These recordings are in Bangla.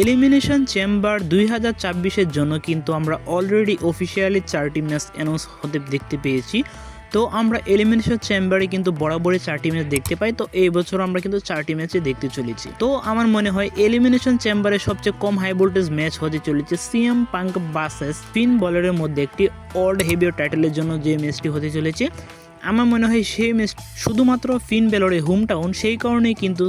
এলিমিনেশন চেম্বার 2024-এর জন্য কিন্তু আমরা অলরেডি অফিসিয়ালি 4টি ম্যাচ অ্যানাউন্স হতে দেখতে পেয়েছি। তো আমরা এলিমিনেশন চেম্বারে কিন্তু বরাবরই 4টি ম্যাচ দেখতে পাই। তো এই বছর আমরা কিন্তু 4টি ম্যাচে দেখতে চলেছি। তো আমার মনে হয় এলিমিনেশন চেম্বারে সবচেয়ে কম হাই ভোল্টেজ ম্যাচ হতে চলেছে সিএম পাঙ্ক ভার্সেস ফিন বলারের মধ্যে একটি ওয়ার্ল্ড হেভিওয়েট টাইটেলের জন্য যে ম্যাচটি হতে চলেছে। আমার মনে হয় সেই ম্যাচ শুধুমাত্র ফিন বেলরের হোম টাউন, সেই কারণেই কিন্তু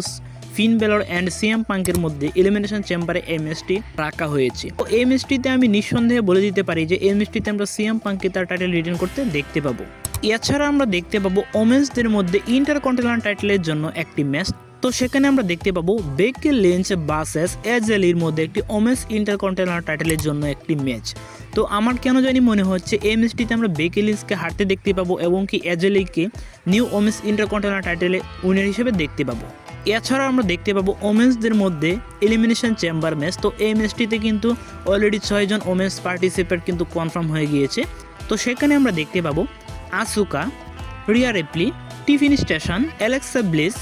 ফিন বেলর অ্যান্ড সিএম পাঙ্কের মধ্যে এলিমিনেশন চেম্বারে এই ম্যাচটি রাখা হয়েছে। তো এই ম্যাচটিতে আমি নিঃসন্দেহে বলে দিতে পারি যে এই ম্যাচটিতে আমরা সিএম পাঙ্ককে তার টাইটেল রিটেন করতে দেখতে পাবো। এছাড়া আমরা দেখতে পাবো ওমেন্সদের মধ্যে ইন্টারকন্টিনেন্টাল টাইটেলের জন্য একটি ম্যাচ। তো সেখানে আমরা দেখতে পাবো বেকি লিঞ্চ ভার্সেস এজেলির মধ্যে একটি ওমেন্স ইন্টারকন্টিনেন্টাল টাইটেলের জন্য একটি ম্যাচ। তো আমার কেন জানি মনে হচ্ছে এই ম্যাচটিতে আমরা বেকি লিঞ্চকে হারতে দেখতে পাবো এবং কি এজেলিকে নিউ ওমেন্স ইন্টারকন্টিনেন্টাল টাইটেলে উইনার হিসেবে দেখতে পাবো। এছাড়াও আমরা দেখতে পাবো ওমেন্সদের মধ্যে এলিমিনেশন চেম্বার ম্যাচ। তো এই ম্যাচটিতে কিন্তু অলরেডি 6 জন ওমেন্স পার্টিসিপেট কিন্তু কনফার্ম হয়ে গিয়েছে। তো সেখানে আমরা দেখতে পাবো Asuka, Rhea Ripley, Tiffany Stratton, Alexa Bliss,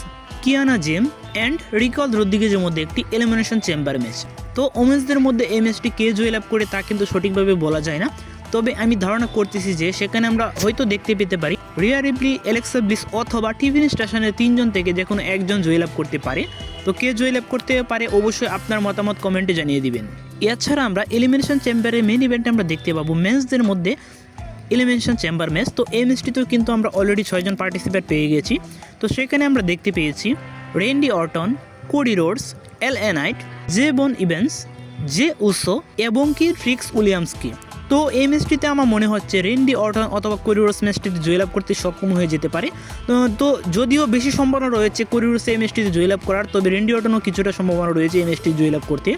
Kiana James and Raquel রদ্রিগেজের মধ্যে একটি এলিমিনেশন চেম্বার ম্যাচ। তো ওমেন্সদের মধ্যে এই ম্যাচটি কে জয়লাভ করে তা কিন্তু সঠিকভাবে বলা যায় না, তবে আমি ধারণা করতেছি যে সেখানে আমরা হয়তো দেখতে পেতে পারি রিয়া রিপ্লি, অ্যালেক্সা ব্লিস অথবা টিফিনি স্টেশনের 3 জন থেকে যে কোনো একজন জয়লাভ করতে পারে। তো কে জয়লাভ করতে পারে অবশ্যই আপনার মতামত কমেন্টে জানিয়ে দিবেন। এছাড়া আমরা এলিমিনেশন চেম্বারের মেইন ইভেন্টে আমরা দেখতে পাবো মেন্সদের মধ্যে এলিমিনেশন চেম্বার ম্যাচ। তো এই ম্যাচটিতেও কিন্তু আমরা অলরেডি 6 জন পার্টিসিপেট পেয়ে গেছি। তো সেখানে আমরা দেখতে পেয়েছি Randy Orton, Cody Rhodes, LA Knight, জে বন ইভেন্স, জে উসো এবং কি ট্রিক্স উইলিয়ামসকে। তো এই ম্যাচটিতে আমার মনে হচ্ছে রেন্ডি অর্টন অথবা কোডি রোডস ম্যাচটিতে জয়লাভ করতে সক্ষম হয়ে যেতে পারে। তো যদিও বেশি সম্ভাবনা রয়েছে কোডি রোডস এই ম্যাচটিতে জয়লাভ করার, তবে রেন্ডি অর্টনও কিছুটা সম্ভাবনা রয়েছে এই ম্যাচটি জয়লাভ করতে।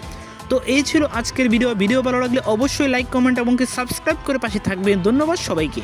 তো এই ছিল আজকের ভিডিও ভালো লাগলে অবশ্যই লাইক, কমেন্ট এবং সাবস্ক্রাইব করে পাশে থাকবেন। ধন্যবাদ সবাইকে।